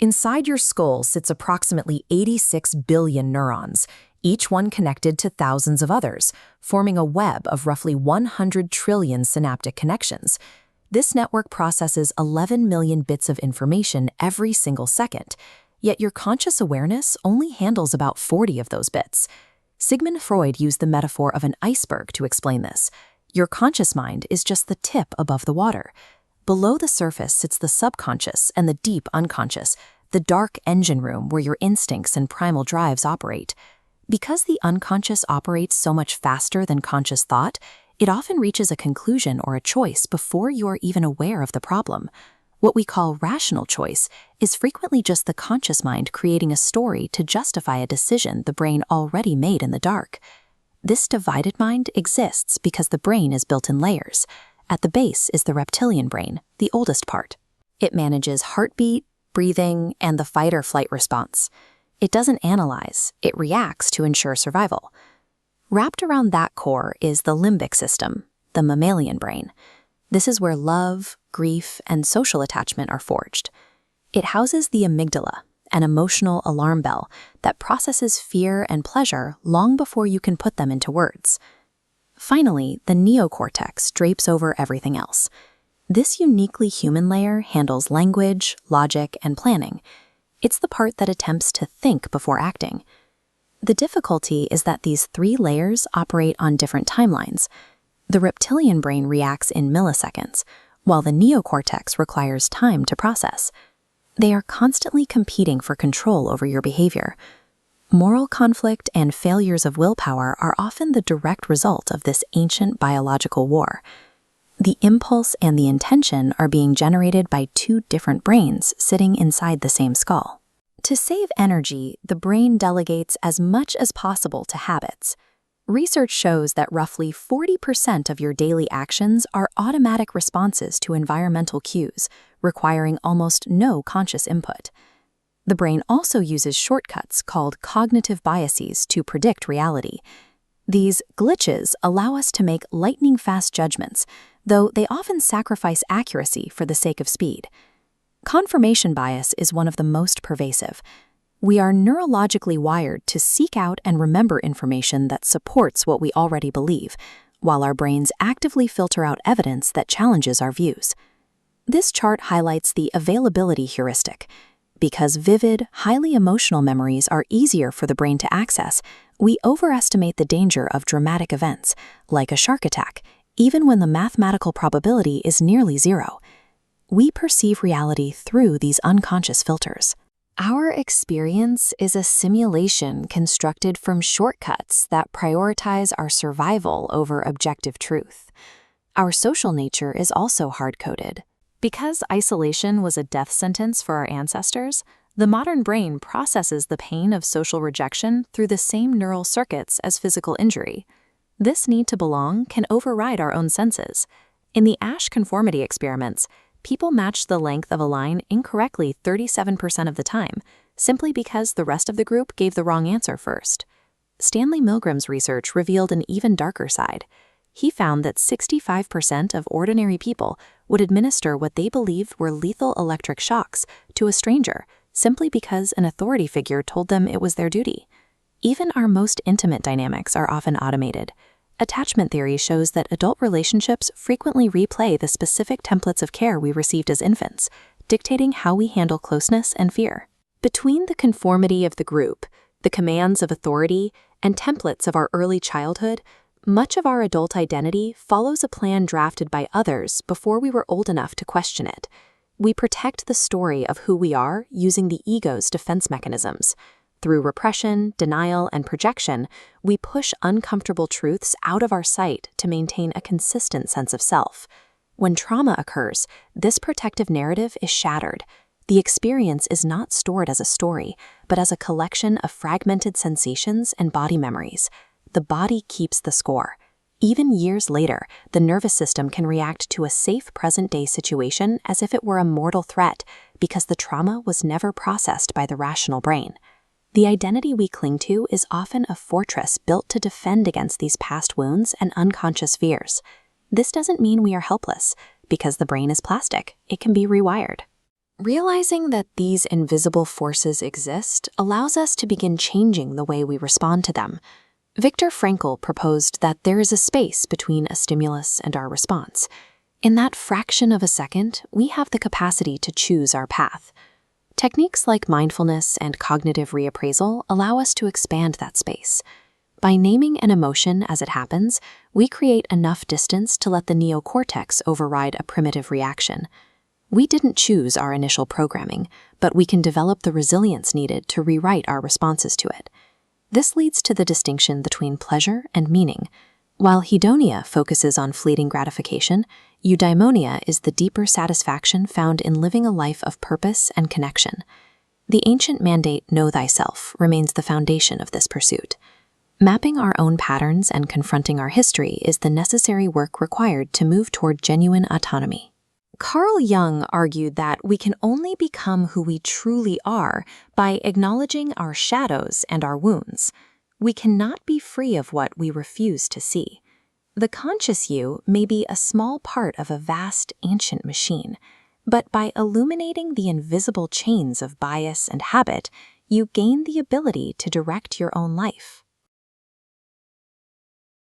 Inside your skull sits approximately 86 billion neurons, each one connected to thousands of others, forming a web of roughly 100 trillion synaptic connections. This network processes 11 million bits of information every single second, yet your conscious awareness only handles about 40 of those bits. Sigmund Freud used the metaphor of an iceberg to explain this. Your conscious mind is just the tip above the water. Below the surface sits the subconscious and the deep unconscious, the dark engine room where your instincts and primal drives operate. Because the unconscious operates so much faster than conscious thought, it often reaches a conclusion or a choice before you're even aware of the problem. What we call rational choice is frequently just the conscious mind creating a story to justify a decision the brain already made in the dark. This divided mind exists because the brain is built in layers. At the base is the reptilian brain, the oldest part. It manages heartbeat, breathing, and the fight or flight response. It doesn't analyze, it reacts to ensure survival. Wrapped around that core is the limbic system, the mammalian brain. This is where love, grief, and social attachment are forged. It houses the amygdala, an emotional alarm bell that processes fear and pleasure long before you can put them into words. Finally, the neocortex drapes over everything else. This uniquely human layer handles language, logic, and planning. It's the part that attempts to think before acting. The difficulty is that these three layers operate on different timelines. The reptilian brain reacts in milliseconds, while the neocortex requires time to process. They are constantly competing for control over your behavior. Moral conflict and failures of willpower are often the direct result of this ancient biological war. The impulse and the intention are being generated by two different brains sitting inside the same skull. To save energy, the brain delegates as much as possible to habits. Research shows that roughly 40% of your daily actions are automatic responses to environmental cues, requiring almost no conscious input. The brain also uses shortcuts called cognitive biases to predict reality. These glitches allow us to make lightning-fast judgments, though they often sacrifice accuracy for the sake of speed. Confirmation bias is one of the most pervasive. We are neurologically wired to seek out and remember information that supports what we already believe, while our brains actively filter out evidence that challenges our views. This chart highlights the availability heuristic. Because vivid, highly emotional memories are easier for the brain to access, we overestimate the danger of dramatic events, like a shark attack, even when the mathematical probability is nearly zero. We perceive reality through these unconscious filters. Our experience is a simulation constructed from shortcuts that prioritize our survival over objective truth. Our social nature is also hard-coded. Because isolation was a death sentence for our ancestors, the modern brain processes the pain of social rejection through the same neural circuits as physical injury. This need to belong can override our own senses. In the Asch conformity experiments, people matched the length of a line incorrectly 37% of the time, simply because the rest of the group gave the wrong answer first. Stanley Milgram's research revealed an even darker side. He found that 65% of ordinary people would administer what they believed were lethal electric shocks to a stranger simply because an authority figure told them it was their duty. Even our most intimate dynamics are often automated. Attachment theory shows that adult relationships frequently replay the specific templates of care we received as infants, dictating how we handle closeness and fear. Between the conformity of the group, the commands of authority, and templates of our early childhood, much of our adult identity follows a plan drafted by others before we were old enough to question it. We protect the story of who we are using the ego's defense mechanisms. Through repression, denial, and projection, we push uncomfortable truths out of our sight to maintain a consistent sense of self. When trauma occurs, this protective narrative is shattered. The experience is not stored as a story, but as a collection of fragmented sensations and body memories. The body keeps the score. Even years later, the nervous system can react to a safe present-day situation as if it were a mortal threat because the trauma was never processed by the rational brain. The identity we cling to is often a fortress built to defend against these past wounds and unconscious fears. This doesn't mean we are helpless. Because the brain is plastic, it can be rewired. Realizing that these invisible forces exist allows us to begin changing the way we respond to them. Viktor Frankl proposed that there is a space between a stimulus and our response. In that fraction of a second, we have the capacity to choose our path. Techniques like mindfulness and cognitive reappraisal allow us to expand that space. By naming an emotion as it happens, we create enough distance to let the neocortex override a primitive reaction. We didn't choose our initial programming, but we can develop the resilience needed to rewrite our responses to it. This leads to the distinction between pleasure and meaning. While hedonia focuses on fleeting gratification, eudaimonia is the deeper satisfaction found in living a life of purpose and connection. The ancient mandate, know thyself, remains the foundation of this pursuit. Mapping our own patterns and confronting our history is the necessary work required to move toward genuine autonomy. Carl Jung argued that we can only become who we truly are by acknowledging our shadows and our wounds. We cannot be free of what we refuse to see. The conscious you may be a small part of a vast, ancient machine, but by illuminating the invisible chains of bias and habit, you gain the ability to direct your own life.